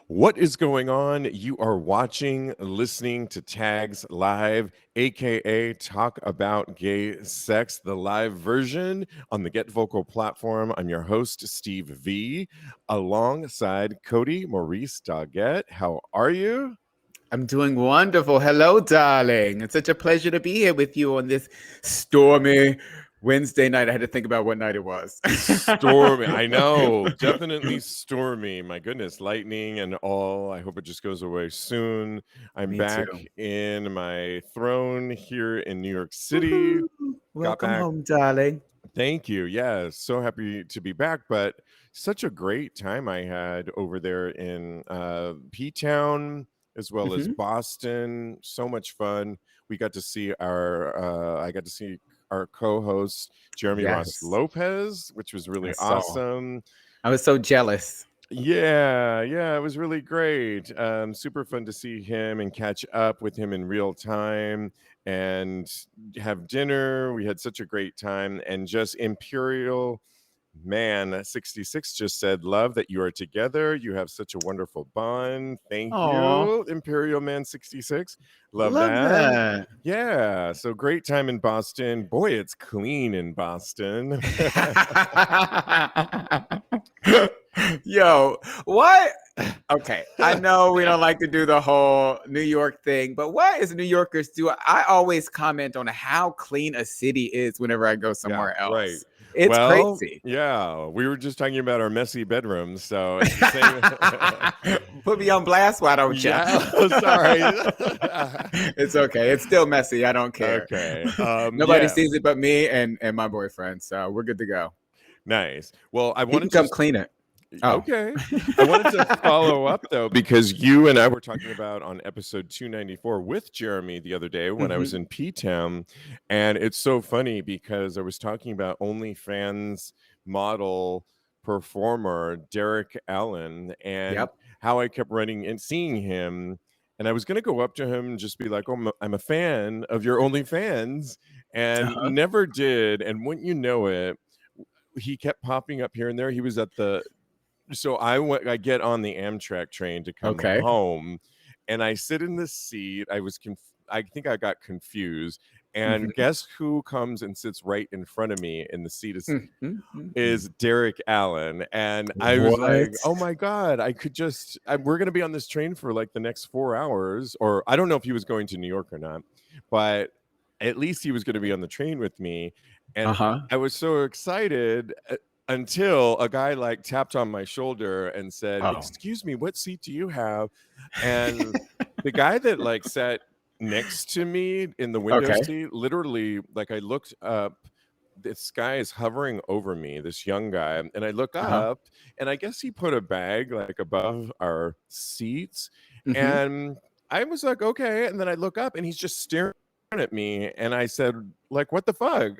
What is going on? You are watching, listening to Tags Live, aka Talk About Gay Sex, the live version on the Get Vocal platform. I'm your host, Steve V, alongside Kodi Maurice Doggette. How are you? I'm doing wonderful. Hello, darling. It's such a pleasure to be here with you on this stormy Wednesday night. I had to think about what night it was. Stormy. I know. Definitely stormy. My goodness. Lightning and all. I hope it just goes away soon. I'm Me too. back in my throne here in New York City. Woo-hoo. Got Welcome back. home, darling. Thank you. Yeah, so happy to be back. But such a great time I had over there in P-Town as well as Mhm. Boston. So much fun. We got to see I got to see our co-host Jeremy Ross Yes, Lopez, which was I really saw. awesome. I was so jealous. Yeah, it was really great. Super fun to see him and catch up with him in real time and have dinner. We had such a great time. And just Imperial Man 66 just said, "Love that you are together. You have such a wonderful bond." Thank Oh, you, Imperial Man 66. Love love that. that. Yeah, so great time in Boston. Boy, it's clean in Boston. Yo, what? Okay, I know we don't like to do the whole New York thing, but what is New Yorkers do? I always comment on how clean a city is whenever I go Yeah, somewhere right. else. It's Well, crazy. yeah, we were just talking about our messy bedrooms, so it's the same. Put me on blast, why don't you? Yeah, sorry. It's okay. It's still messy. I don't care. Okay. Nobody Yeah, sees it but me and my boyfriend, so we're good to go. nice. Well, I He can wanted come to clean it. Oh. okay. I wanted to follow up though, because you and I were talking about on episode 294 with Jeremy the other day when I was Mhm. in P Town. And it's so funny because I was talking about OnlyFans model performer Derek Allen and Yep. how I kept running and seeing him. And I was going to go up to him and just be like, "Oh, I'm a fan of your OnlyFans," and Uh-huh. never did. And wouldn't you know it, he kept popping up here and there. He was at the so I get on the Amtrak train to come Okay. home, and I sit in the seat. I think I got confused, and Mhm. guess who comes and sits right in front of me in the seat Mhm. is Derek Allen. And I was like, What? "Oh my god, we're gonna be on this train for like the next 4 hours." Or I don't know if he was going to New York or not, but at least he was gonna be on the train with me. And Uh-huh. I was so excited until a guy like tapped on my shoulder and said, Oh. "Excuse me, what seat do you have?" And the guy that like sat next to me in the window Okay. seat, literally, like I looked up, this guy is hovering over me, this young guy, and I look Uh-huh. up, and I guess he put a bag like above our seats, Mhm. and I was like, okay, and then I look up, and he's just staring at me, and I said, like, what the fuck?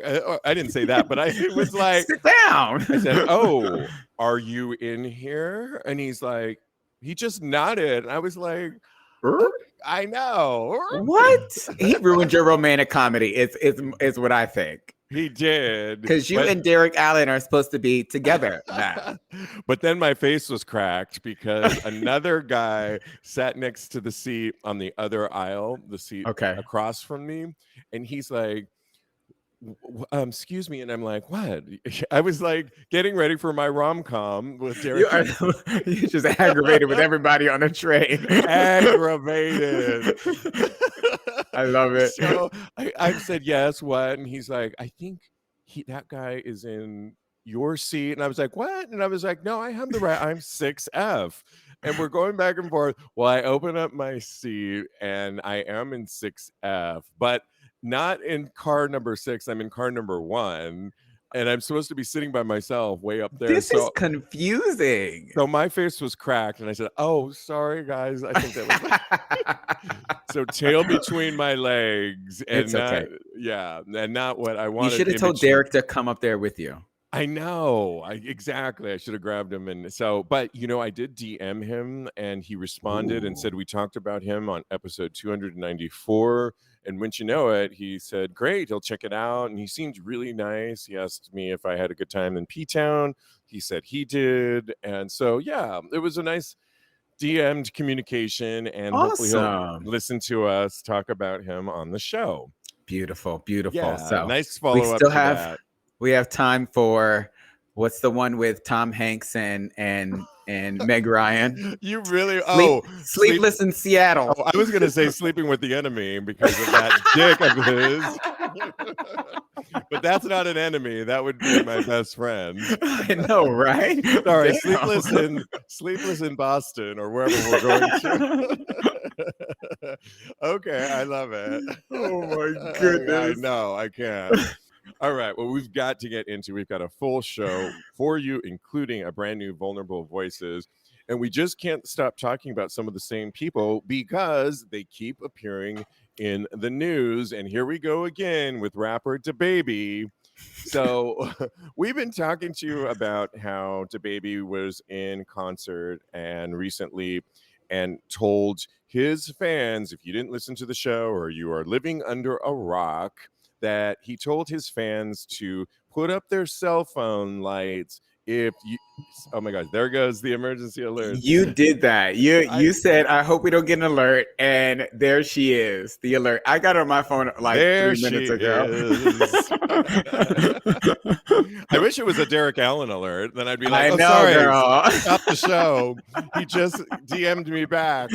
I didn't say that, but I it was like, Sit down. I said, "Oh, are you in here?" And he's like, he just nodded, and I was like, "Oh, I know." What? He ruined your romantic comedy. It's what I think. He did, Because you but and Derek Allen are supposed to be together now. but then my face was cracked because another guy sat next to the seat on the other aisle, the seat Okay. across from me, and he's like, excuse me," and I'm like, "What?" I was like getting ready for my rom-com with You Derek. are you just aggravated with everybody on the train. Aggravated. I love it. So I said, "Yes, what?" And he's like, "I think that guy is in your seat." And I was like, "What?" And I was like, "No, I have the right. I'm 6F." And we're going back and forth. Well, I open up my seat and I am in 6F, but not in car number 6. I'm in car number 1. And I'm supposed to be sitting by myself way up there. This is So confusing. my face was cracked, and I said, "Oh, sorry, guys. I think that was so tail between my legs, and It's not okay. yeah, and not what I You wanted should have in told between." Derek to come up there with you. I know. Exactly. I should have grabbed him, and so, but I did DM him, and he responded and Ooh. said we talked about him on episode 294. And wouldn't you know it, he said, "Great, he'll check it out." And he seemed really nice. He asked me if I had a good time in P Town. He said he did, and so yeah, it was a nice DM'd communication, and hopefully he'll Awesome. listen to us talk about him on the show. Beautiful, beautiful. Yeah, So nice we follow up still to have that. we have time for what's the one with Tom Hanks and Meg Ryan? You really sleep. Sleepless in Seattle. Oh, I was gonna say Sleeping with the Enemy because of that dick of his. But that's not an enemy. That would be my best friend. I know, right? Sorry, Damn. sleepless in Boston or wherever we're going to. Okay, I love it. Oh my I goodness. know, I can't. All right, well, we've got to get into. We've got a full show for you, including a brand new Vulnerable Voices. And we just can't stop talking about some of the same people because they keep appearing in the news. And here we go again with rapper DaBaby. So we've been talking to you about how DaBaby was in concert and recently and told his fans, if you didn't listen to the show or you are living under a rock, that he told his fans to put up their cell phone lights if you. Oh my gosh, there goes the emergency alert. You did that. You said, I hope we don't get an alert. And there she is, the alert. I got it on my phone like there 3 minutes ago. I wish it was a Derek Allen alert. Then I'd be like, I oh, know, sorry, girl. stop the show. He just DM'd me back.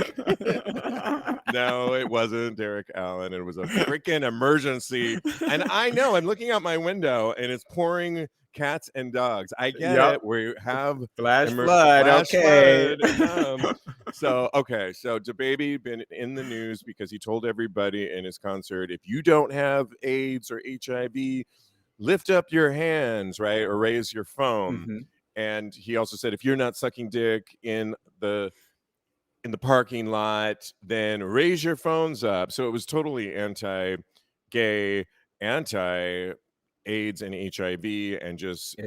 No, it wasn't Derek Allen. It was a freaking emergency. And I know I'm looking out my window and it's pouring cats and dogs. I get it. We have flash flood. Okay. Flood. So DaBaby been in the news because he told everybody in his concert, if you don't have AIDS or HIV, lift up your hands, right, or raise your phone. Mm-hmm. And he also said, if you're not sucking dick in the parking lot, then raise your phones up. So it was totally anti-gay, anti-AIDS and HIV, and just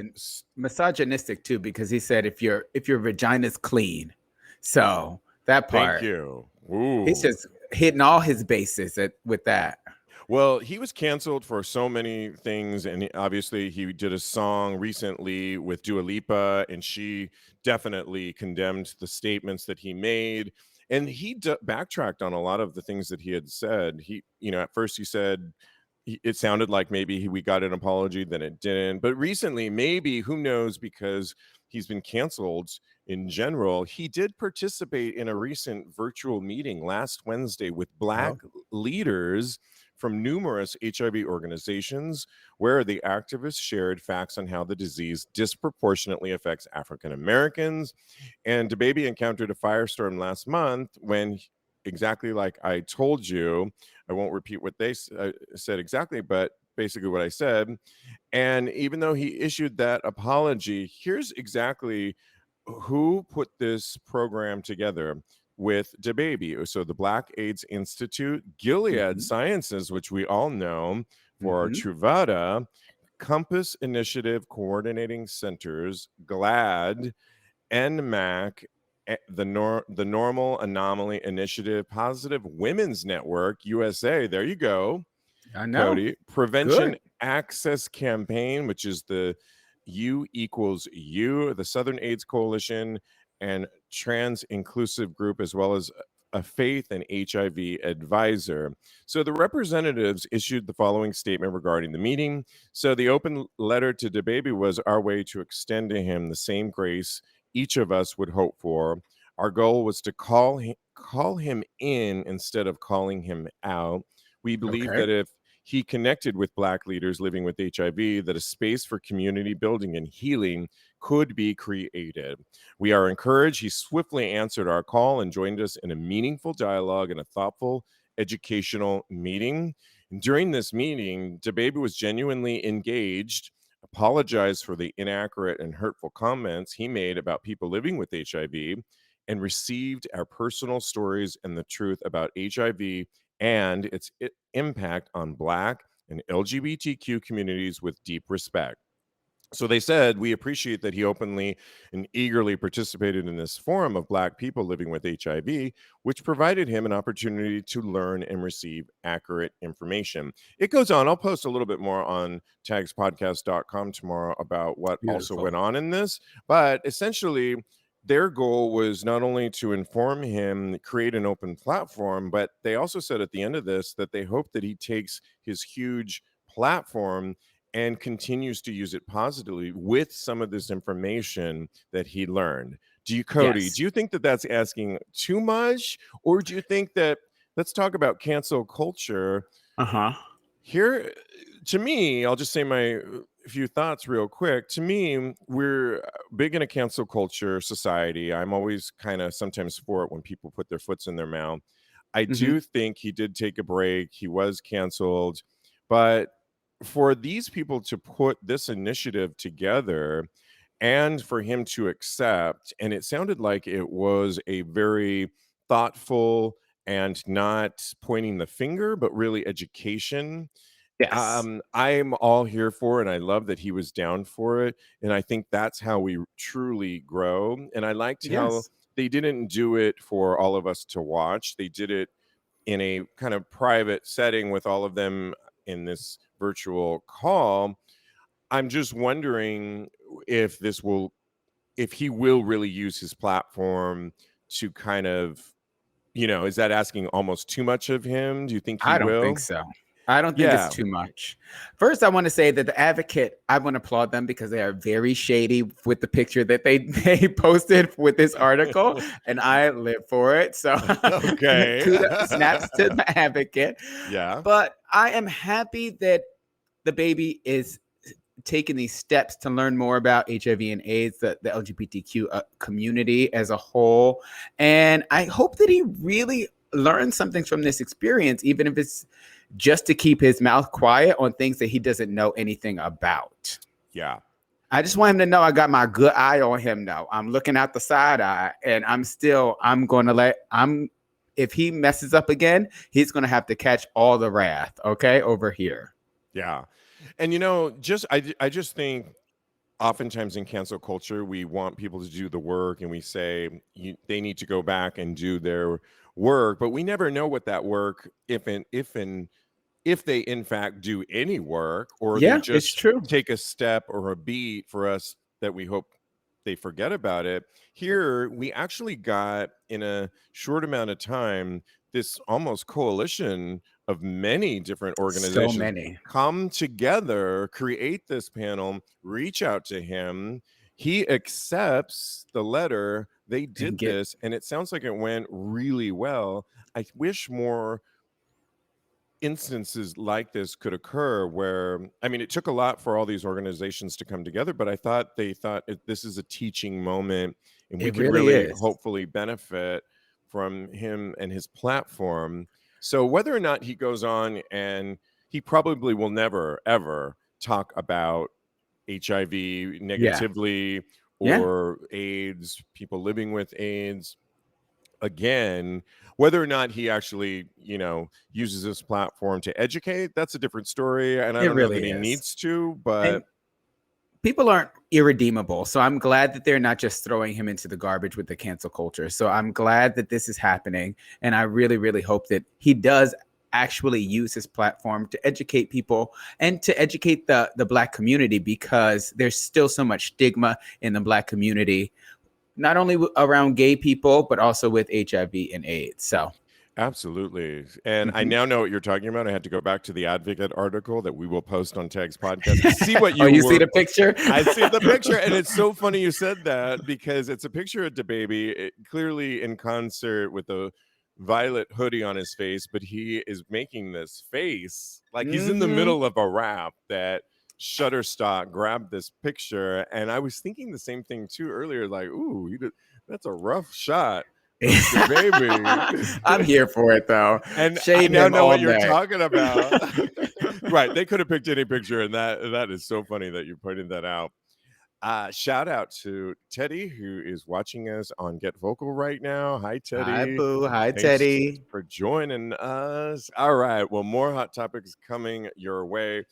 misogynistic too, because he said if your vagina's clean. So that part. Thank you. Ooh. He's just hitting all his bases with that. Well, he was canceled for so many things, and obviously he did a song recently with Dua Lipa, and she definitely condemned the statements that he made, and he backtracked on a lot of the things that he had said. He, at first he said it sounded like maybe we got an apology, then it didn't. But recently, maybe, who knows, because he's been canceled in general, he did participate in a recent virtual meeting last Wednesday with Black leaders from numerous HIV organizations, where the activists shared facts on how the disease disproportionately affects African Americans. And DaBaby encountered a firestorm last month when, exactly like I told you, I won't repeat what they said exactly, but basically what I said. And even though he issued that apology, here's exactly who put this program together with DaBaby. So the Black AIDS Institute, Gilead Sciences, which we all know for Truvada, Compass Initiative Coordinating Centers, GLAD, NMAC, the Normal Anomaly Initiative, Positive Women's Network, USA. There you go. I know. Kodi. Prevention Access Campaign, which is the U equals U, the Southern AIDS Coalition, and Trans Inclusive Group, as well as a faith and HIV advisor. So the representatives issued the following statement regarding the meeting. So the open letter to DaBaby was our way to extend to him the same grace each of us would hope for. Our goal was to call him in instead of calling him out. We believe that if he connected with Black leaders living with HIV, that a space for community building and healing could be created. We are encouraged. He swiftly answered our call and joined us in a meaningful dialogue and a thoughtful educational meeting. And during this meeting, DaBaby was genuinely engaged, apologized for the inaccurate and hurtful comments he made about people living with HIV, and received our personal stories and the truth about HIV and its impact on Black and LGBTQ communities with deep respect. So they said, we appreciate that he openly and eagerly participated in this forum of Black people living with HIV, which provided him an opportunity to learn and receive accurate information. It goes on. I'll post a little bit more on TAGSPodcast.com tomorrow about what also went on in this. But essentially, their goal was not only to inform him, create an open platform, but they also said at the end of this that they hope that he takes his huge platform and continues to use it positively with some of this information that he learned. Cody, Yes. do you think that that's asking too much? Or do you think that, let's talk about cancel culture Uh-huh. here? To me, I'll just say my few thoughts real quick. To me, we're big in a cancel culture society. I'm always kind of sometimes for it when people put their foots in their mouth. I Hmm. do think he did take a break. He was canceled. But for these people to put this initiative together and for him to accept, and it sounded like it was a very thoughtful and not pointing the finger, but really education. Yes. I'm all here for it, and I love that he was down for it, and I think that's how we truly grow, and I liked how Yes. they didn't do it for all of us to watch. They did it in a kind of private setting with all of them in this virtual call. I'm just wondering if if he will really use his platform to kind of, is that asking almost too much of him? Do you think he I don't think will? so. I don't think it's Yeah. too much. First, I want to say that the Advocate, I want to applaud them because they are very shady with the picture that they posted with this article, and I live for it. So, Okay. kudos, snaps to the Advocate. Yeah. But I am happy that the baby is taking these steps to learn more about HIV and AIDS, the LGBTQ community as a whole. And I hope that he really learns something from this experience, even if it's just to keep his mouth quiet on things that he doesn't know anything about. Yeah. I just want him to know I got my good eye on him now. I'm looking out the side eye, and if he messes up again, he's going to have to catch all the wrath, okay, over here. Yeah. And I just think oftentimes in cancel culture, we want people to do the work and we say they need to go back and do their work, but we never know what that work, if they in fact do any work, or they Yeah, it's just true. take a step or a beat for us that we hope they forget about it. Here, we actually got in a short amount of time this almost coalition of many different So organizations many. come together, create this panel, reach out to him. He accepts the letter. They And did get this, and it sounds like it went really well. I wish more instances like this could occur where, I mean, it took a lot for all these organizations to come together, but I thought this is a teaching moment and we It could really really is. hopefully benefit from him and his platform. So whether or not he goes on, and he probably will never ever talk about HIV Yeah. negatively Yeah. or AIDS, people living with AIDS again. Whether or not he actually uses this platform to educate, that's a different story, and I It don't know that really he is. needs to, but And people aren't irredeemable. So I'm glad that they're not just throwing him into the garbage with the cancel culture. So I'm glad that this is happening. And I really, really hope that he does actually use his platform to educate people and to educate the Black community, because there's still so much stigma in the Black community, not only around gay people, but also with HIV and AIDS. So, absolutely. And I mhm. now know what you're talking about. I had to go back to the Advocate article that we will post on Tags Podcast to see what Oh, you you see were. the picture? I see the picture, and it's so funny you said that because it's a picture of DaBaby, clearly in concert with a violet hoodie on his face, but he is making this face like he's in the Hmm. middle of a rap that Shutterstock grabbed this picture. And I was thinking the same thing too earlier, like, ooh, that's a rough shot of I'm DaBaby. here for it though. And I Shade now him know all what you're day. talking about. Right. They could have picked any picture, and that is so funny that you're pointing that out. Shout out to Teddy, who is watching us on Get Vocal right now. Hi, Hi, Teddy. Boo. Hi, Thanks Teddy. for joining us. All right. Well, more hot topics coming your way,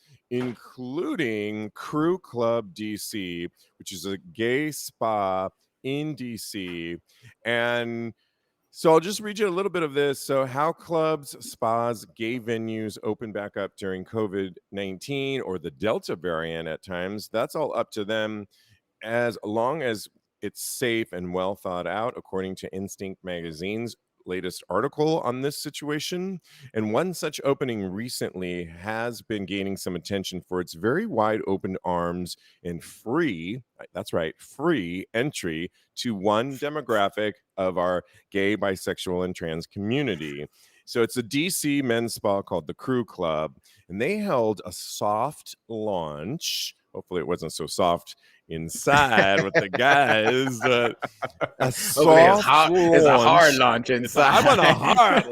including Crew Club DC, which is a gay spa in DC. And so I'll just read you a little bit of this. So, how clubs, spas, gay venues open back up during COVID-19 or the Delta variant at times, that's all up to them, as long as it's safe and well thought out, according to Instinct Magazine's latest article on this situation. And one such opening recently has been gaining some attention for its very wide open arms and free, that's right, free entry to one demographic of our gay, bisexual, and trans community. So it's a DC men's spa called the Crew Club, and they held a soft launch. Hopefully it wasn't so soft inside with the guys, but a soft launch. It's a hard launch inside. I want a hard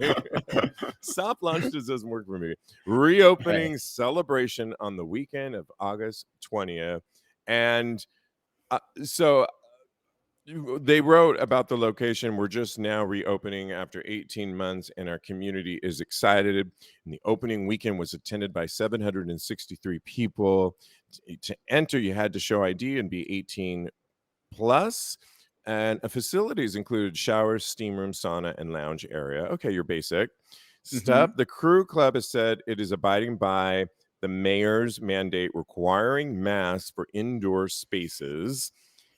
launch. Soft launch just doesn't work for me. Reopening celebration on the weekend of August 20th. And so they wrote about the location. We're just now reopening after 18 months, and our community is excited. And the opening weekend was attended by 763 people. To enter, you had to show ID and be 18 plus. And facilities included showers, steam room, sauna, and lounge area. Okay, your basic stuff. The Crew Club has said it is abiding by the mayor's mandate requiring masks for indoor spaces.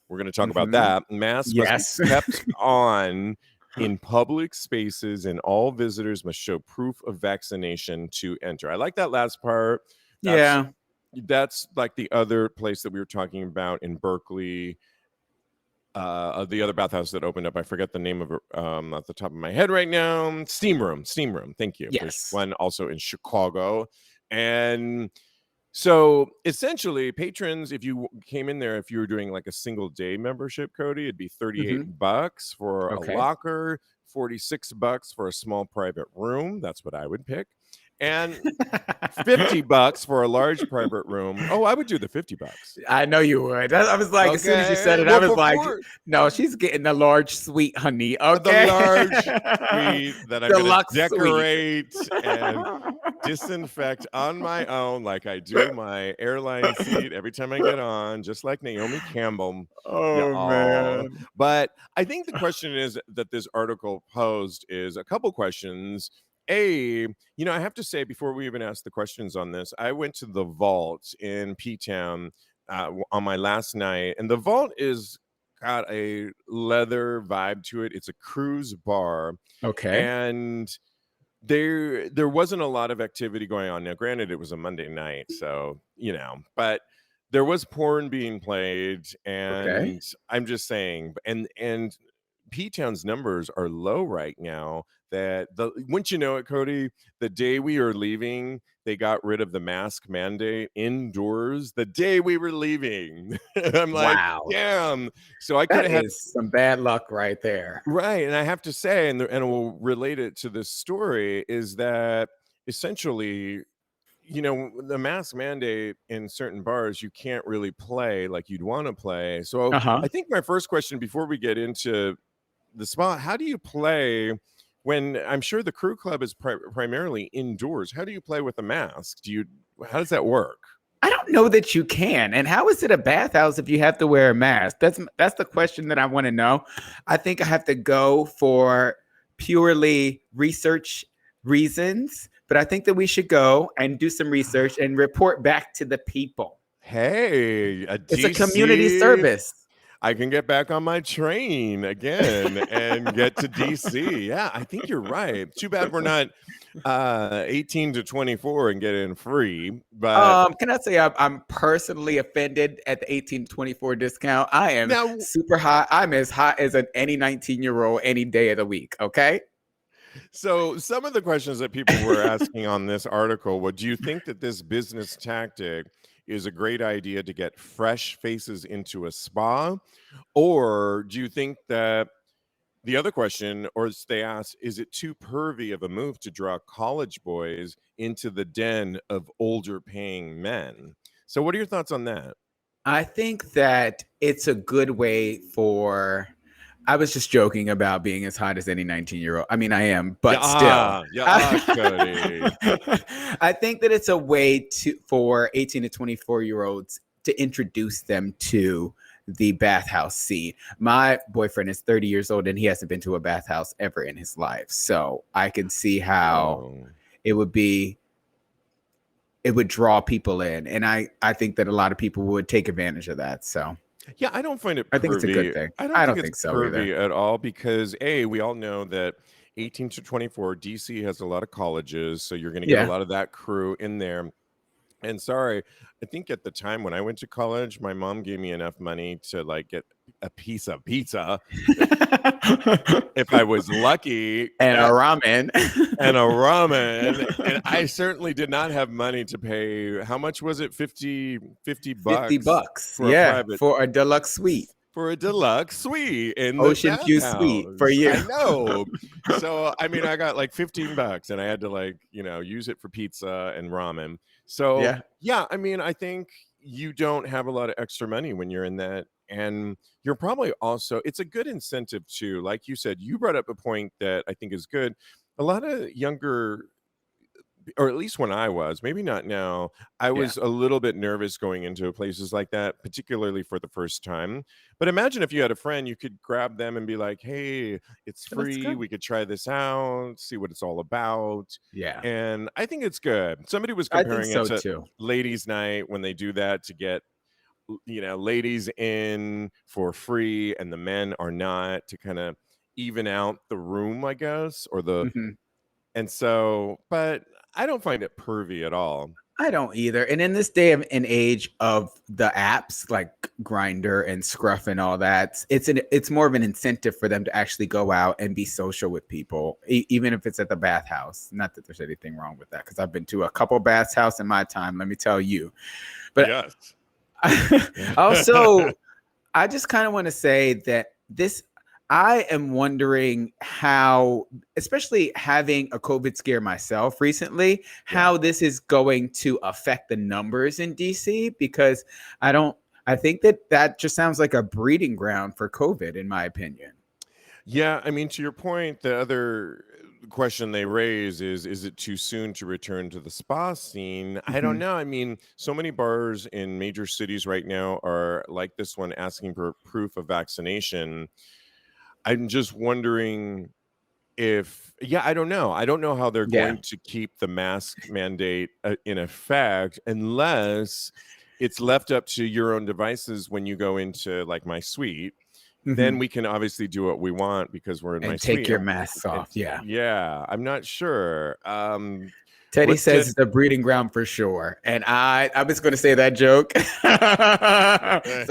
We're going to talk about that. Masks must be kept on in public spaces, and all visitors must show proof of vaccination to enter. I like that last part. That's like the other place that we were talking about in Berkeley. The other bathhouse that opened up, I forget the name of it off the top of my head right now. Steam Room. Thank you. Yes. There's one also in Chicago. And so essentially, patrons, if you came in there, if you were doing like a single day membership, Kodi, it'd be $38 for a locker, $46 for a small private room. That's what I would pick. And $50 for a large private room. Oh, I would do the $50. I know you would. I was like, as soon as you said it, I was like, no, she's getting the large suite, honey. Okay. The large suite that I'm going to decorate and disinfect on my own, like I do my airline seat every time I get on, just like Naomi Campbell. Man. But I think the question is that this article posed is a couple questions. I have to say, before we even ask the questions on this, I went to the Vault in P-Town on my last night, and the Vault is got a leather vibe to it. It's a cruise bar. Okay. And there wasn't a lot of activity going on. Now, granted, it was a Monday night, so, but there was porn being played, and I'm just saying, and P-Town's numbers are low right now. Wouldn't you know it, Kodi? The day we are leaving, they got rid of the mask mandate indoors. The day we were leaving, I'm like, wow, damn. So I could have had some bad luck right there, right? And I have to say, and we'll relate it to this story, is that essentially, the mask mandate in certain bars, you can't really play like you'd want to play. So I think my first question before we get into the spot, how do you play when I'm sure the Crew Club is primarily indoors? How do you play with a mask? How does that work? I don't know that you can. And how is it a bathhouse if you have to wear a mask? That's the question that I want to know. I think I have to go for purely research reasons, but I think that we should go and do some research and report back to the people. Hey, it's a community service. I can get back on my train again and get to DC. Yeah, I think you're right. Too bad we're not 18 to 24 and get in free. But can I say I'm personally offended at the 18 to 24 discount? I am super hot. I'm as hot as any 19-year-old any day of the week. Okay. So some of the questions that people were asking on this article, do you think that this business tactic is a great idea to get fresh faces into a spa? Or do you think that the other question, or they asked, is it too pervy of a move to draw college boys into the den of older paying men? So what are your thoughts on that? I think that it's a good way for... I was just joking about being as hot as any 19-year-old. I mean, I am, but still. I think that it's a way for 18 to 24-year-olds to introduce them to the bathhouse scene. My boyfriend is 30 years old, and he hasn't been to a bathhouse ever in his life. So I can see how it would draw people in. And I think that a lot of people would take advantage of that. So Yeah, I don't find it I think it's a good pervy. thing. I don't I think don't it's think so either. pervy at all because we all know that 18 to 24, DC has a lot of colleges, so you're going to get a Yeah. lot of that crew in there. And sorry, I think at the time when I went to college, my mom gave me enough money to like get a piece of pizza if I was lucky. And a ramen. And a ramen, and I certainly did not have money to pay. How much was it? 50 50 bucks bucks. for a Yeah. private, For a deluxe suite. for a deluxe suite in the Ocean View suite for bathhouse. you. I know. So I mean, I got like 15 bucks and I had to like, use it for pizza and ramen. So Yeah. yeah, I mean, I think you don't have a lot of extra money when you're in that. And you're probably also, it's a good incentive too. Like you said, you brought up a point that I think is good. A lot of younger, or at least when I was, maybe not now, I Yeah. was a little bit nervous going into places like that, particularly for the first time. But imagine if you had a friend, you could grab them and be like, hey, it's Let's free. go. We could try this out, see what it's all about. Yeah. And I think it's good. Somebody was I think comparing it so to too. ladies' night when they do that to get, ladies in for free and the men are not, to kind of even out the room, I guess, or the, Mhm. and so, but I don't find it pervy at all. I don't either. And in this day and age of the apps like Grinder and Scruff and all that, it's more of an incentive for them to actually go out and be social with people, even if it's at the bathhouse. Not that there's anything wrong with that, because I've been to a couple bathhouse in my time. Let me tell you. But Yes. also, I just kind of want to say that I am wondering how, especially having a COVID scare myself recently, how this is going to affect the numbers in DC, because I think that just sounds like a breeding ground for COVID, in my opinion. Yeah, I mean, to your point, the other question they raise is it too soon to return to the spa scene? I don't Mhm. know. I mean, so many bars in major cities right now are like this one, asking for proof of vaccination. I'm just wondering if, yeah, I don't know. I don't know how they're Yeah. going to keep the mask mandate in effect unless it's left up to your own devices when you go into like my suite. Then Mhm. we can obviously do what we want because we're in my And take suite. your masks And off. Yeah. yeah, I'm not sure. Teddy What's says Ted? it's a breeding ground for sure. And I was going to say that joke. So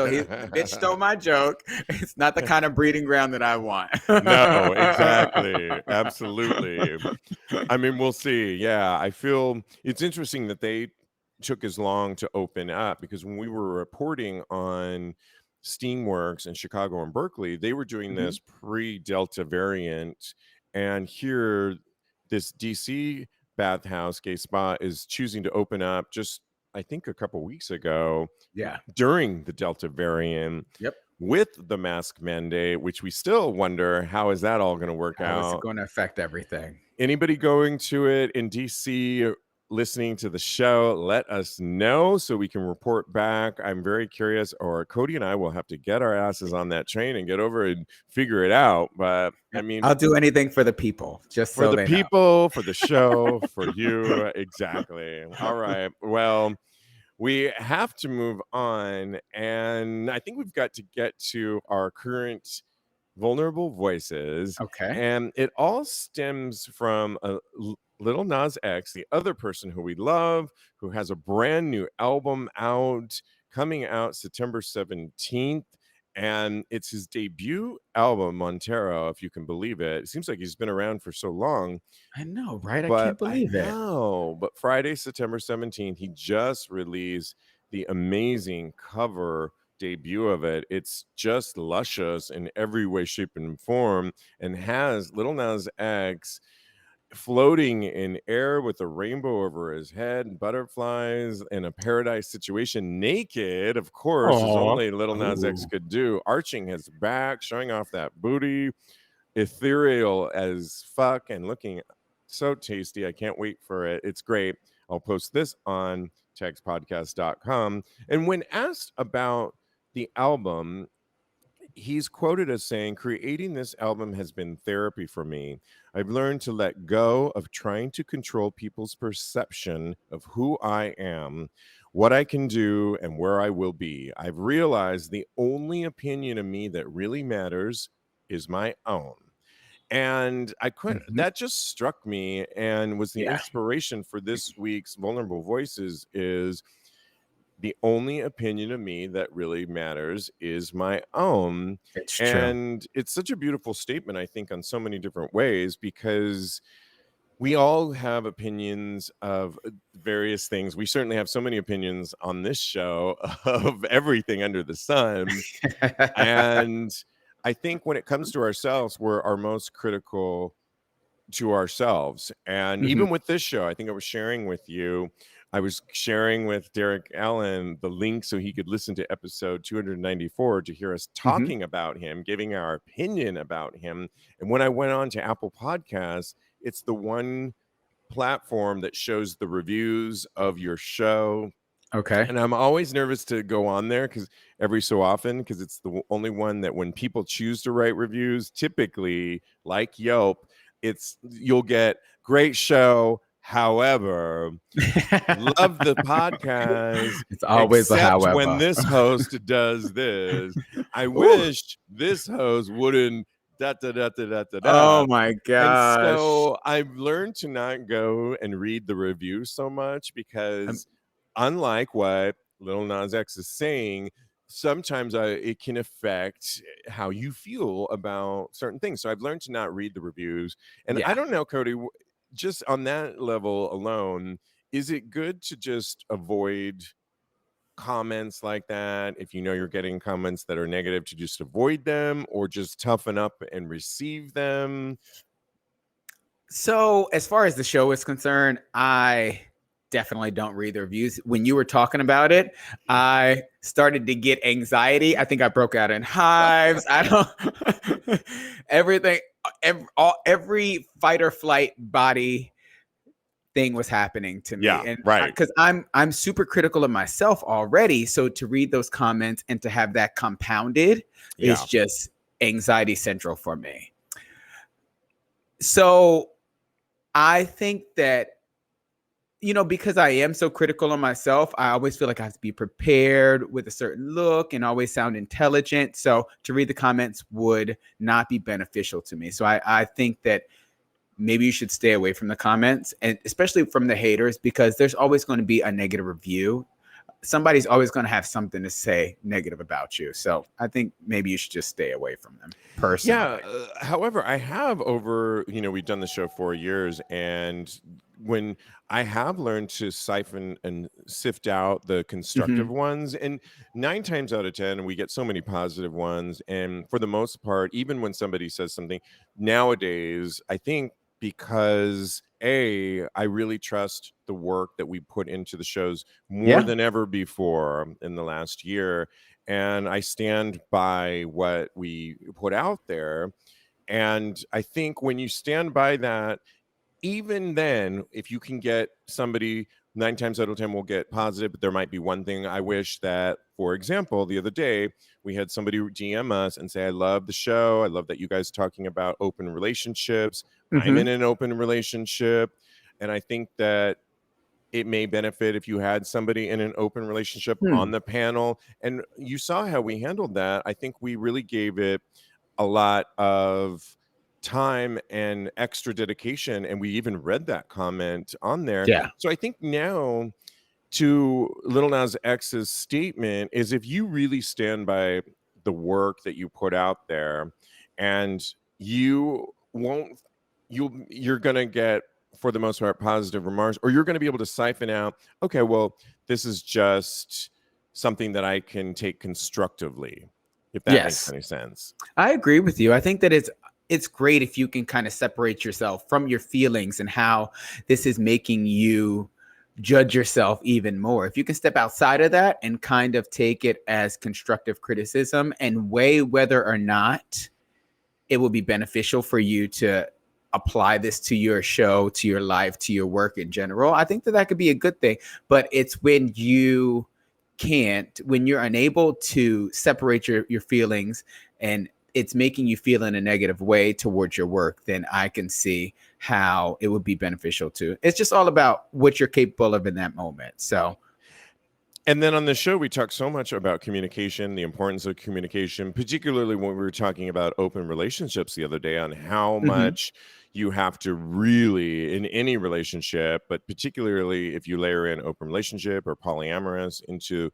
the bitch stole my joke. It's not the kind of breeding ground that I want. No, exactly. Absolutely. I mean, we'll see. Yeah, I feel it's interesting that they took as long to open up because when we were reporting on Steamworks in Chicago and Berkeley, they were doing Mhm. this pre-Delta variant. And here, this DC bathhouse gay spa is choosing to open up just, I think, a couple weeks ago Yeah. during the Delta variant Yep. with the mask mandate, which we still wonder how is that all going to work How is it out. going to affect everything? Anybody going to it in DC listening to the show, let us know so we can report back. I'm very curious, or Kodi and I will have to get our asses on that train and get over and figure it out. But I mean, I'll do anything for the people, just for so the they know. people, for the show, for you, exactly. All right. Well, we have to move on. And I think we've got to get to our current vulnerable voices. Okay. And it all stems from Lil Nas X, the other person who we love, who has a brand new album out, coming out September 17th. And it's his debut album, Montero, if you can believe it. It seems like he's been around for so long. I know, right? I But can't I believe it. know. But Friday, September 17th, he just released the amazing cover debut of it. It's just luscious in every way, shape, and form, and has Little Nas X floating in air with a rainbow over his head and butterflies in a paradise situation, naked, of course, as Aw. only Little Nas X Ooh. could do, arching his back, showing off that booty, ethereal as fuck and looking so tasty. I can't wait for it. It's great. I'll post this on TAGSPodcast.com. And when asked about the album, he's quoted as saying, creating this album has been therapy for me. I've learned to let go of trying to control people's perception of who I am. what I can do and where I will be. I've realized the only opinion of me that really matters is my own. And I couldn't, Mhm. that just struck me and was the Yeah, inspiration for this week's Vulnerable Voices is the only opinion of me that really matters is my own. it's true. And it's such a beautiful statement, I think, on so many different ways, because we all have opinions of various things. We certainly have so many opinions on this show of everything under the sun. And I think when it comes to ourselves, we're our most critical to ourselves. And Mhm, even with this show, I think I was sharing with you, I was sharing with Derek Allen the link so he could listen to episode 294 to hear us mhm. talking about him, giving our opinion about him. And when I went on to Apple Podcasts, it's the one platform that shows the reviews of your show. Okay. And I'm always nervous to go on there because every so often, because it's the only one that when people choose to write reviews, typically like Yelp, you'll get great show. However, love the podcast, It's always a except when however. this host does this. I Ooh. wish this host wouldn't da da da da da da Oh da. my And gosh. so I've learned to not go and read the reviews so much Um, because, unlike what Lil Nas X is saying, sometimes it can affect how you feel about certain things. So I've learned to not read the reviews. And I yeah. don't know, Cody, just on that level alone, is it good to just avoid comments like that if you know you're getting comments that are negative, to just avoid them or just toughen up and receive them? So as far as the show is concerned, I definitely don't read the reviews. When you were talking about it, I started to get anxiety. I think I broke out in hives. I don't everything every fight or flight body thing was happening to me, Yeah, and right. because I'm super critical of myself already, so to read those comments and to have that compounded is Yeah. just anxiety central for me. So I think that, because I am so critical of myself, I always feel like I have to be prepared with a certain look and always sound intelligent. So to read the comments would not be beneficial to me. So I think that maybe you should stay away from the comments, and especially from the haters, because there's always going to be a negative review. Somebody's always going to have something to say negative about you. So I think maybe you should just stay away from them Yeah. personally. However, I have we've done the show 4 years, and when I have learned to siphon and sift out the constructive Mhm. ones, and 9 times out of 10, we get so many positive ones. And for the most part, even when somebody says something nowadays, I think because I really trust the work that we put into the shows more Yeah. than ever before in the last year, and I stand by what we put out there. And I think when you stand by that, even then, if you can get somebody 9 times out of 10 will get positive, but there might be one thing I wish that, for example, the other day we had somebody DM us and say, I love the show. I love that you guys are talking about open relationships. I'm in Mhm. an open relationship. And I think that it may benefit if you had somebody in an open relationship on Hmm. the panel. And you saw how we handled that. I think we really gave it a lot of time and extra dedication. And we even read that comment on there. Yeah. So I think now, to Little Nas X's statement, is if you really stand by the work that you put out there, and you won't you're gonna get, for the most part, positive remarks, or you're gonna be able to siphon out, okay, well, this is just something that I can take constructively, if that makes Yes. any sense. I agree with you. I think that it's great if you can kind of separate yourself from your feelings and how this is making you judge yourself even more. If you can step outside of that and kind of take it as constructive criticism and weigh whether or not it will be beneficial for you to apply this to your show, to your life, to your work in general, I think that that could be a good thing. But it's when you can't, when you're unable to separate your feelings and it's making you feel in a negative way towards your work, then I can see how it would be beneficial too. It's just all about what you're capable of in that moment. So And then on the show, we talk so much about communication, the importance of communication, particularly when we were talking about open relationships the other day, on how much you have to really, in any relationship, but particularly if you layer in open relationship or polyamorous into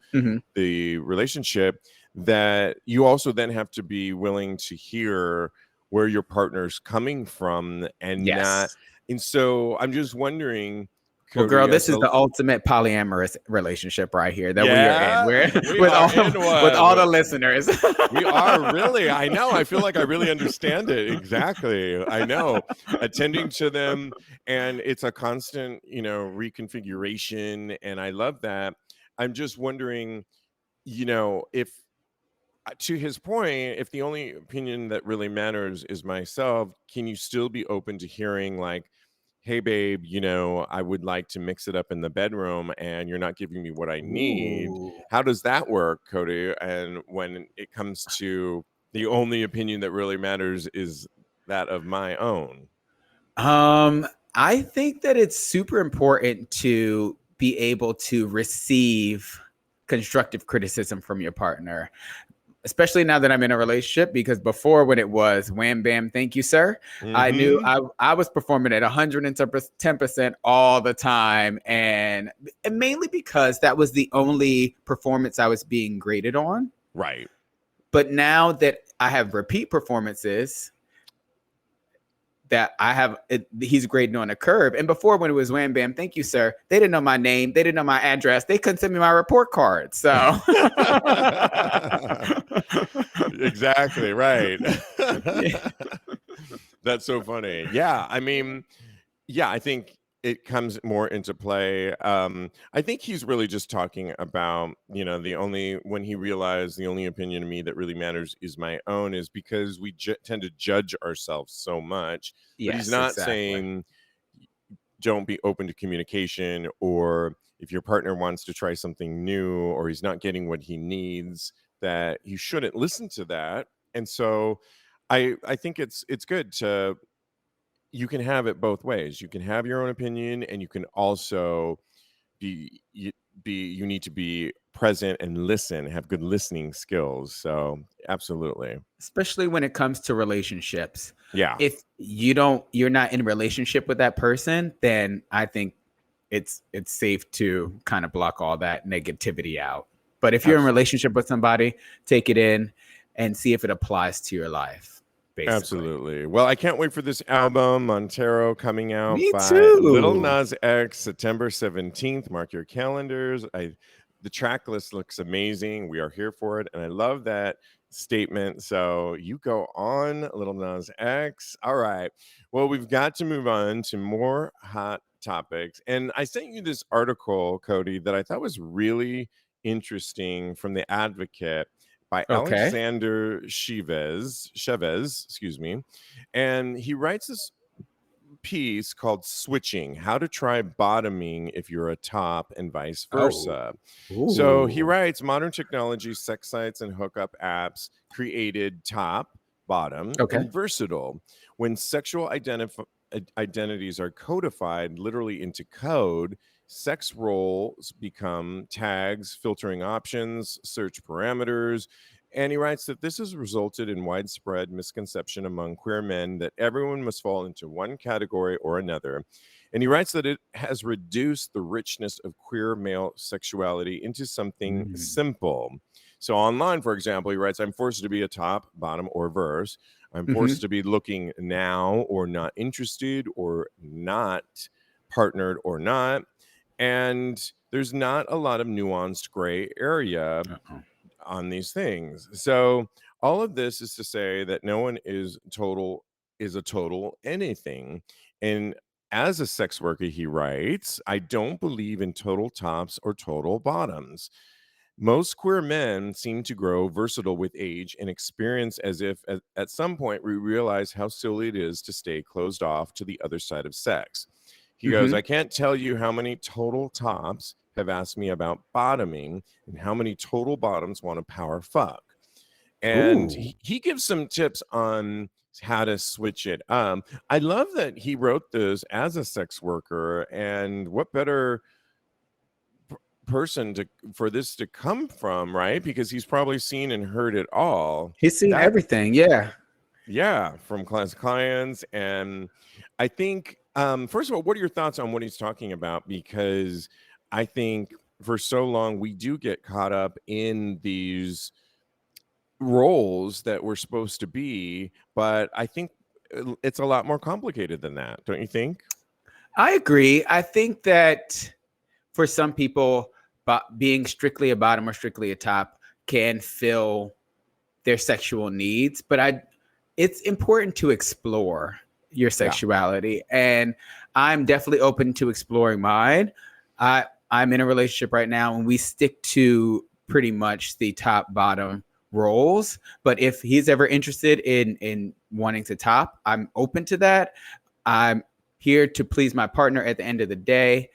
the relationship, that you also then have to be willing to hear where your partner's coming from and not. Yes. And so I'm just wondering, Well, girl, Kodi, this as is a the ultimate polyamorous relationship right here that we are in. yeah, We're we with are all in with all the one. listeners. We are really. I know. I feel like I really understand it. Exactly. I know. Attending to them, and it's a constant, reconfiguration. And I love that. I'm just wondering, if to his point, if the only opinion that really matters is myself, can you still be open to hearing like, hey babe, I would like to mix it up in the bedroom and you're not giving me what I need? Ooh. How does that work, Kodi? And when it comes to the only opinion that really matters is that of my own. I think that it's super important to be able to receive constructive criticism from your partner, especially now that I'm in a relationship, because before, when it was wham bam thank you sir, I knew I was performing at 110% all the time, and mainly because that was the only performance I was being graded on. Right. But now that I have repeat performances that he's grading on a curve. And before, when it was wham bam thank you sir, they didn't know my name, they didn't know my address, they couldn't send me my report card. So exactly right. yeah. That's so funny. Yeah, I mean, yeah, I think it comes more into play. I think he's really just talking about, when he realized the only opinion of me that really matters is my own, is because we tend to judge ourselves so much. But he's Yes, not exactly. saying don't be open to communication, or if your partner wants to try something new or he's not getting what he needs, that you shouldn't listen to that. And so I think it's good to, you can have it both ways. You can have your own opinion, and you can also you need to be present and listen, have good listening skills. So absolutely. Especially when it comes to relationships. Yeah. If you're not in a relationship with that person, then I think it's safe to kind of block all that negativity out. But if you're in a relationship with somebody, take it in and see if it applies to your life, basically. Absolutely. Well, I can't wait for this album, Montero, coming out Me by Lil too. Nas X, September 17th. Mark your calendars. The track list looks amazing. We are here for it. And I love that statement. So you go on, Lil Nas X. All right. Well, we've got to move on to more hot topics. And I sent you this article, Kodi, that I thought was really interesting from The Advocate by Okay. Alexander Chavez, excuse me. And he writes this piece called Switching: How to Try Bottoming If You're a Top and Vice Oh. Versa. So he Ooh. writes, modern technology, sex sites, and hookup apps created top, bottom, Okay. and versatile. When sexual identities are codified literally into code, sex roles become tags, filtering options, search parameters. And he writes that this has resulted in widespread misconception among queer men that everyone must fall into one category or another. And he writes that it has reduced the richness of queer male sexuality into something Mm. simple. So online, for example, he writes, I'm forced to be a top, bottom, or verse. I'm forced to be looking now or not interested or not partnered or not. And there's not a lot of nuanced gray area Uh-oh. on these things. So all of this is to say that no one is a total anything. And as a sex worker, he writes, I don't believe in total tops or total bottoms. Most queer men seem to grow versatile with age and experience, as if at some point we realize how silly it is to stay closed off to the other side of sex. He goes, I can't tell you how many total tops have asked me about bottoming and how many total bottoms want to power fuck. And Ooh. he gives some tips on how to switch it. I love that he wrote this as a sex worker, and what better person for this to come from, right? Because he's probably seen and heard it all. He's seen everything. Yeah, from clients. And I think, first of all, what are your thoughts on what he's talking about? Because I think for so long we do get caught up in these roles that we're supposed to be, but I think it's a lot more complicated than that, don't you think? I agree. I think that for some people, being strictly a bottom or strictly a top can fill their sexual needs, but it's important to explore your sexuality, and I'm definitely open to exploring mine. I'm in a relationship right now, and we stick to pretty much the top bottom roles. But if he's ever interested in wanting to top, I'm open to that. I'm here to please my partner at the end of the day.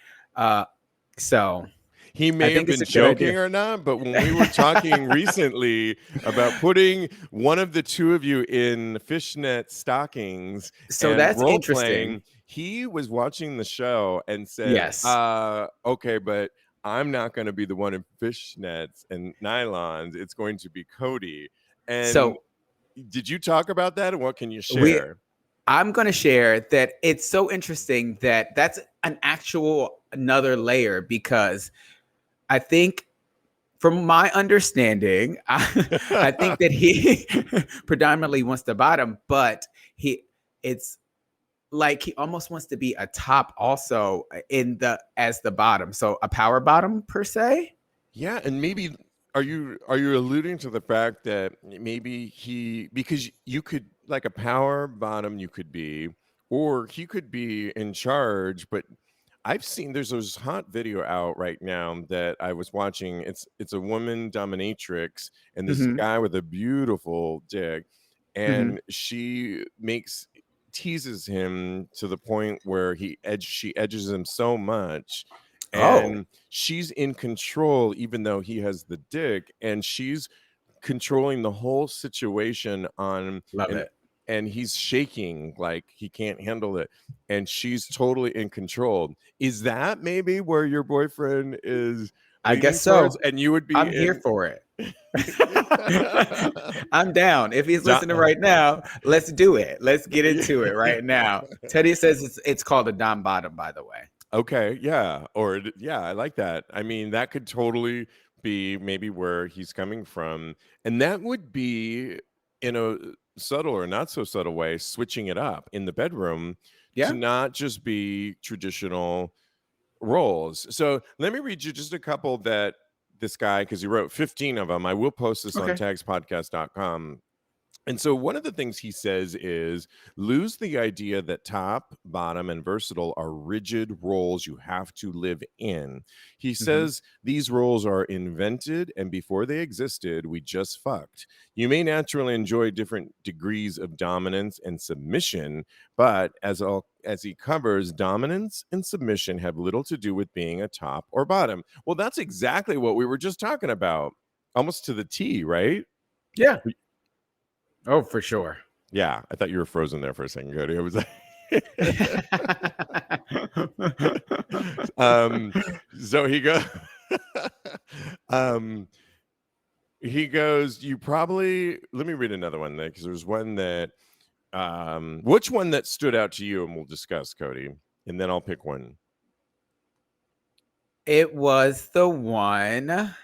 So he may have been joking or not, but when we were talking recently about putting one of the two of you in fishnet stockings, so and that's role interesting. Playing, he was watching the show and said, yes, okay, but I'm not going to be the one in fishnets and nylons. It's going to be Kodi. And so, did you talk about that, and what can you share? I'm going to share that it's so interesting that that's another layer, because I think, from my understanding, I think that he predominantly wants the bottom, but it's like he almost wants to be a top also as the bottom. So a power bottom per se. Yeah, and maybe are you alluding to the fact that maybe because you could, like, a power bottom you could be, or he could be in charge, but I've seen there's this hot video out right now that I was watching. It's a woman dominatrix and this guy with a beautiful dick, and she teases him to the point where she edges him so much, and she's in control even though he has the dick, and she's controlling the whole situation and he's shaking like he can't handle it, and she's totally in control. Is that maybe where your boyfriend is? I guess so. And you would be here for it. I'm down. If he's listening right now, let's do it. Let's get into it right now. Teddy says it's called a dom bottom, by the way. Okay, yeah. Or I like that. I mean, that could totally be maybe where he's coming from, and that would be, in a subtle or not so subtle way, switching it up in the bedroom to not just be traditional roles. So let me read you just a couple that this guy, because he wrote 15 of them. I will post this on TAGSPodcast.com. And so one of the things he says is, lose the idea that top, bottom, and versatile are rigid roles you have to live in. He says these roles are invented, and before they existed, we just fucked. You may naturally enjoy different degrees of dominance and submission, but as he covers, dominance and submission have little to do with being a top or bottom. Well, that's exactly what we were just talking about, almost to the T, right? Yeah. Oh, for sure. Yeah, I thought you were frozen there for a second, Kodi. I was like, so he goes, you probably, let me read another one there, because there's one that, which one that stood out to you, and we'll discuss, Kodi, and then I'll pick one. It was the one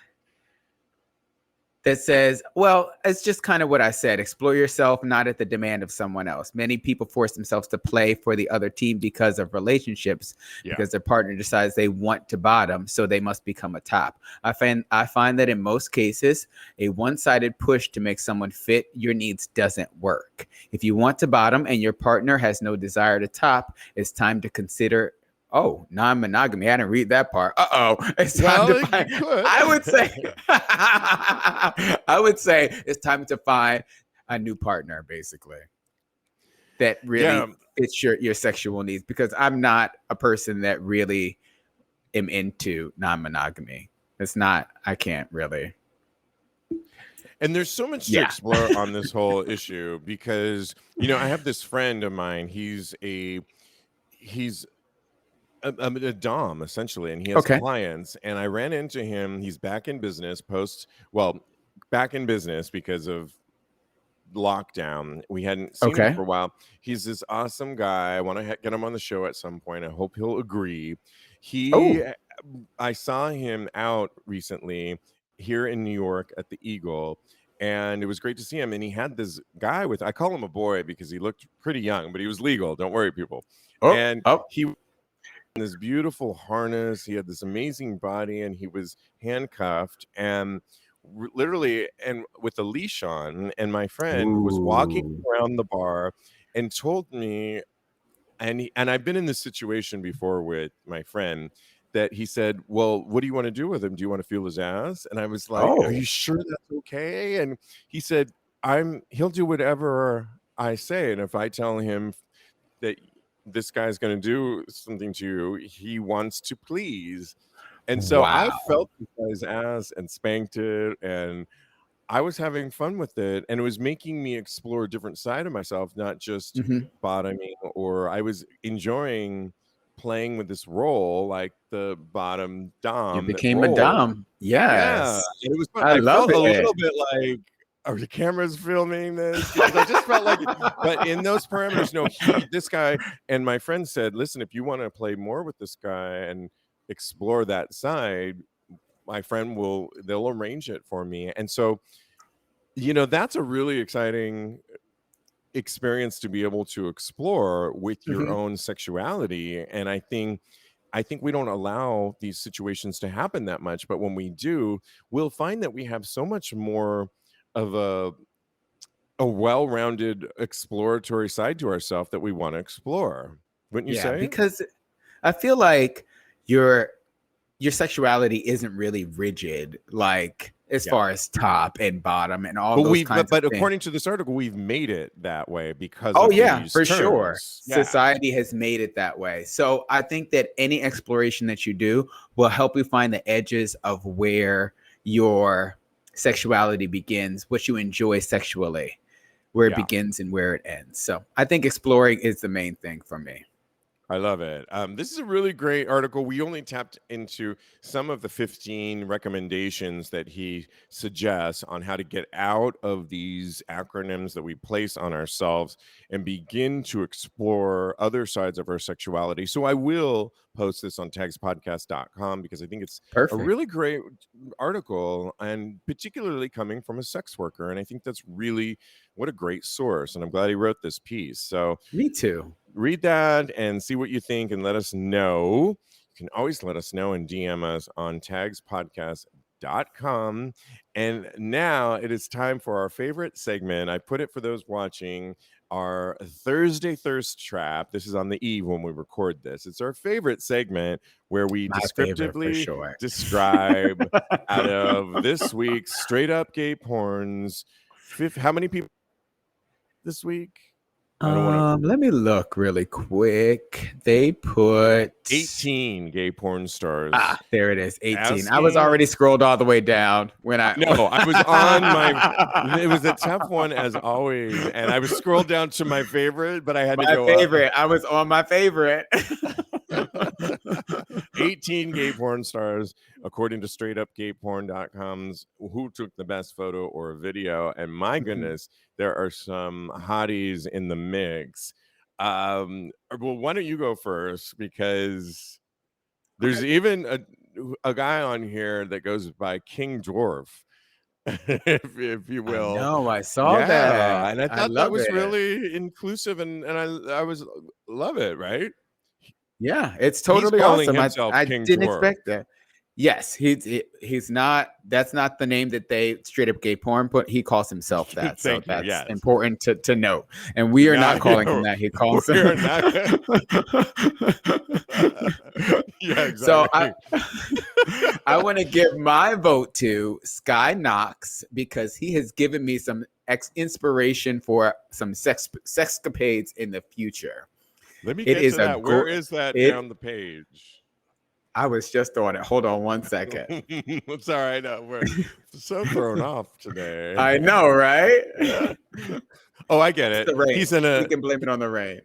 that says, well, it's just kind of what I said. Explore yourself, not at the demand of someone else. Many people force themselves to play for the other team because of relationships, because their partner decides they want to bottom, so they must become a top. I find that in most cases, a one-sided push to make someone fit your needs doesn't work. If you want to bottom and your partner has no desire to top, it's time to consider non-monogamy. I didn't read that part. It's time to find. I would say it's time to find a new partner, basically, that really fits your sexual needs. Because I'm not a person that really am into non-monogamy. It's not. I can't really. And there's so much to explore on this whole issue, because I have this friend of mine. He's a dom essentially, and he has Okay. clients. And I ran into him. He's back in business back in business because of lockdown. We hadn't seen him Okay. for a while. He's this awesome guy. I want to get him on the show at some point. I hope he'll agree. Oh, I saw him out recently here in New York at the Eagle, and it was great to see him. And he had this guy with, I call him a boy because he looked pretty young, but he was legal. Don't worry, people. And he was in this beautiful harness. He had this amazing body, and he was handcuffed and literally and with a leash on. And my friend was walking Ooh. around the bar and told me, and I've been in this situation before with my friend, that he said, well, what do you want to do with him? Do you want to feel his ass? And I was like, are you sure that's okay? And he said, he'll do whatever I say. And if I tell him that this guy's going to do something to you, he wants to please. And so I felt this guy's ass and spanked it, and I was having fun with it, and it was making me explore a different side of myself, not just bottoming, or I was enjoying playing with this role, like the bottom dom. You became a dom. Yes. Yeah. It was fun. I felt love it. a little bit like, are the cameras filming this? Because I just felt like, but in those parameters, no, this guy and my friend said, listen, if you want to play more with this guy and explore that side, my friend they'll arrange it for me. And so, that's a really exciting experience to be able to explore with your own sexuality. And I think we don't allow these situations to happen that much, but when we do, we'll find that we have so much more of a well-rounded exploratory side to ourselves that we want to explore. Wouldn't you say? Because I feel like your sexuality isn't really rigid, like as far as top and bottom and all those kinds of things. But according to this article, we've made it that way because for terms. Sure. Yeah. Society has made it that way. So I think that any exploration that you do will help you find the edges of where your sexuality begins, what you enjoy sexually, where it begins and where it ends. So I think exploring is the main thing for me. I love it. This is a really great article. We only tapped into some of the 15 recommendations that he suggests on how to get out of these acronyms that we place on ourselves and begin to explore other sides of our sexuality. So I will post this on TAGSPodcast.com because I think it's a really great article, and particularly coming from a sex worker. And I think that's really what a great source. And I'm glad he wrote this piece. So me too. Read that and see what you think and let us know. You can always let us know and DM us on TAGSPodcast.com. And now it is time for our favorite segment. I put it for those watching, our Thursday Thirst Trap. This is on the eve when we record this. It's our favorite segment where we descriptively describe out of this week's straight up gay porns. How many people this week? Let me look really quick. They put 18 gay porn stars. There it is. 18. I was already scrolled all the way down when I was on my it was a tough one as always. And I was scrolled down to my favorite, but I had to go favorite. I was on my favorite. 18 gay porn stars, according to straightupgayporn.com's who took the best photo or video. And my goodness, there are some hotties in the mix. Well, why don't you go first? Because there's even a guy on here that goes by King Dwarf. if you will. No, I saw that. And I thought that was really inclusive, and I was love it, right? Yeah, it's totally awesome. I King didn't Dwarf. expect that. Yes, he's not. That's not the name that they straight up gay porn put. He calls himself that. So that's important to note. And we are not calling him that. He calls him. Exactly. So I want to give my vote to Sky Knox because he has given me some inspiration for some sexcapades in the future. Let me get to that. Where is that down the page? I was just on it. Hold on one second. It's all right. No, we're so thrown off today. I know, right? Oh, I get it. The rain. We can blame it on the rain.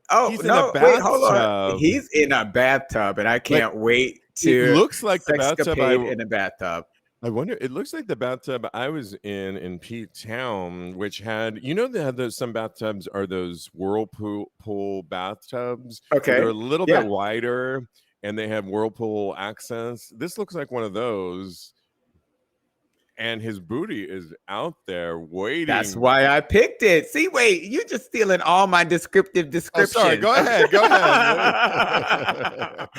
Oh He's in a no! Wait, hold on. bathtub. He's in a bathtub, and I can't wait It to looks like the bathtub sexcapade in a bathtub. I wonder. It looks like the bathtub I was in Pete Town, which had, they had those, some bathtubs are those whirlpool bathtubs where they're Okay. a little bit Yeah. wider and they have whirlpool access. This looks like one of those, and his booty is out there waiting. That's why I picked it. See, wait, you're just stealing all my descriptive descriptions. Oh, sorry. Go ahead. Go ahead.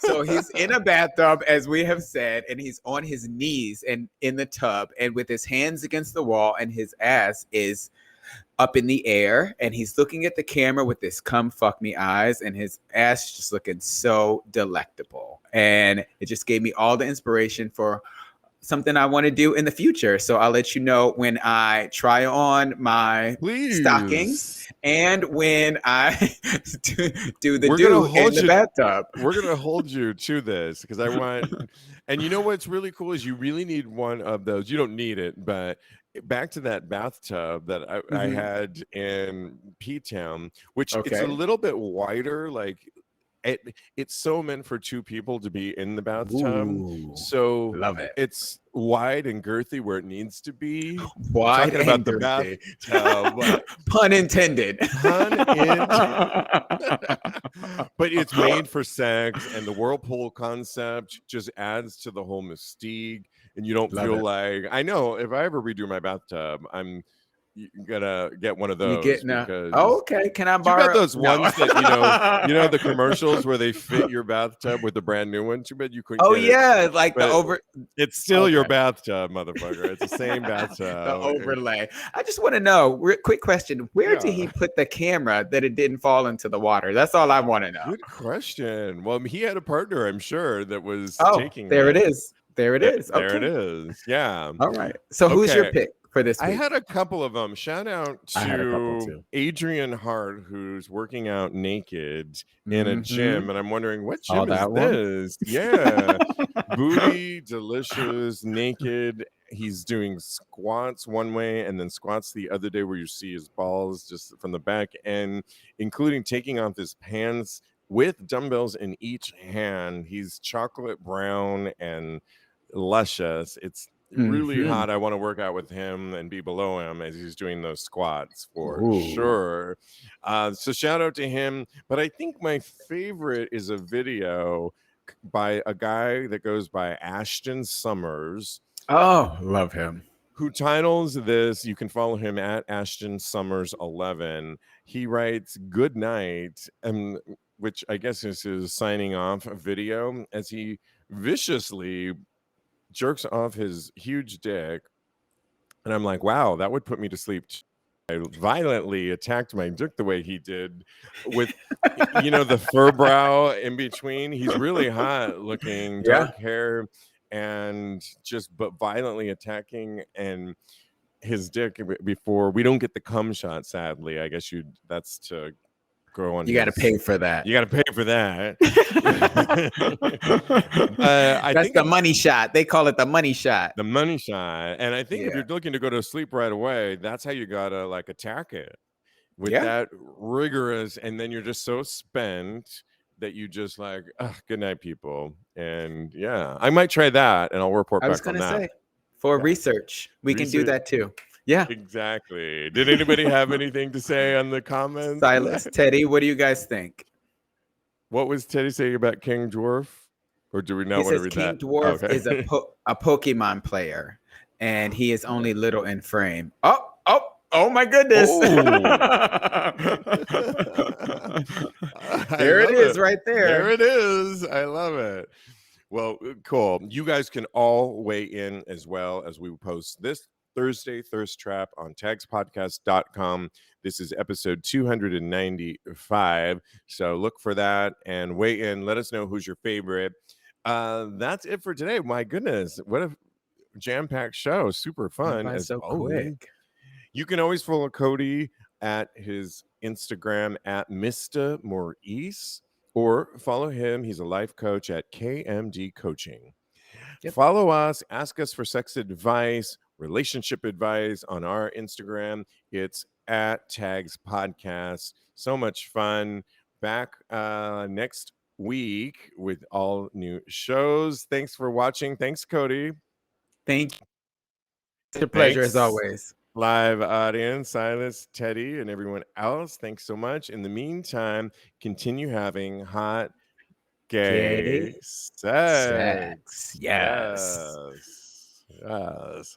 So he's in a bathtub, as we have said, and he's on his knees and in the tub, and with his hands against the wall, and his ass is up in the air, and he's looking at the camera with his come fuck me eyes, and his ass just looking so delectable. And it just gave me all the inspiration for something I want to do in the future. So I'll let you know when I try on my stockings and when I do the in the bathtub. We're going to hold you to this because I want, and you know what's really cool is you really need one of those. You don't need it, but back to that bathtub that I had in P-Town, which it's a little bit wider, like it's so meant for two people to be in the bathtub. Ooh, so love it. It's wide and girthy where it needs to be. Wide talking about the bathtub. Pun intended. But it's made for sex, and the whirlpool concept just adds to the whole mystique. And you don't feel like, I know if I ever redo my bathtub, I'm gonna get one of those. Okay, can I borrow? You got those ones that the commercials where they fit your bathtub with the brand new one. Too bad you couldn't. It's still your bathtub, motherfucker. It's the same bathtub. The overlay. I just want to know. Quick question: where did he put the camera that it didn't fall into the water? That's all I want to know. Good question. Well, he had a partner, I'm sure, that was taking. There it is. There it is. There it is. Yeah. All right. So who's your pick for this week? I had a couple of them. Shout out to Adrian Hart, who's working out naked in a gym. And I'm wondering, what gym is this? Yeah. Booty, delicious, naked. He's doing squats one way and then squats the other day where you see his balls just from the back end, including taking off his pants with dumbbells in each hand. He's chocolate brown and luscious. It's really hot. I want to work out with him and be below him as he's doing those squats for sure. So shout out to him. But I think my favorite is a video by a guy that goes by Ashton Summers. Oh, love him. Who titles this, you can follow him at Ashton Summers 11. He writes "Good Night," which I guess is his signing off video, as he viciously jerks off his huge dick. And I'm like, wow, that would put me to sleep. I violently attacked my dick the way he did with, the fur brow in between. He's really hot looking, dark hair, and but violently attacking and his dick before we don't get the cum shot. Sadly, I guess that's to go on. You got to pay for that. You got to pay for that. That's the money shot. They call it the money shot. The money shot. And I think if you're looking to go to sleep right away, that's how you gotta attack it with that rigorous. And then you're just so spent that you just good night, people. And I might try that, and I'll report back on that. I was gonna say, for research, we can do that too. Yeah, exactly. Did anybody have anything to say on the comments? Silas, Teddy, what do you guys think? What was Teddy saying about King Dwarf? Or do we not want to read that? King Dwarf is a Pokemon player, and he is only little in frame. Oh my goodness. There it is right there. There it is. I love it. Well, cool. You guys can all weigh in as well as we post this Thursday Thirst Trap on TAGSPodcast.com. This is episode 295. So look for that and weigh in. Let us know who's your favorite. That's it for today. My goodness, what a jam-packed show. Super fun. So quick. You can always follow Kodi at his Instagram at Mr. Maurice, or follow him. He's a life coach at KMD Coaching. Yep. Follow us. Ask us for sex advice, relationship advice on our Instagram. It's at Tags Podcast. So much fun. Back next week with all new shows. Thanks for watching. Thanks, Kodi. Thank you. It's a pleasure as Thanks, always. live audience, Silas, Teddy, and everyone else. Thanks so much. In the meantime, continue having hot gay sex. Sex. Yes. Yes. Yes.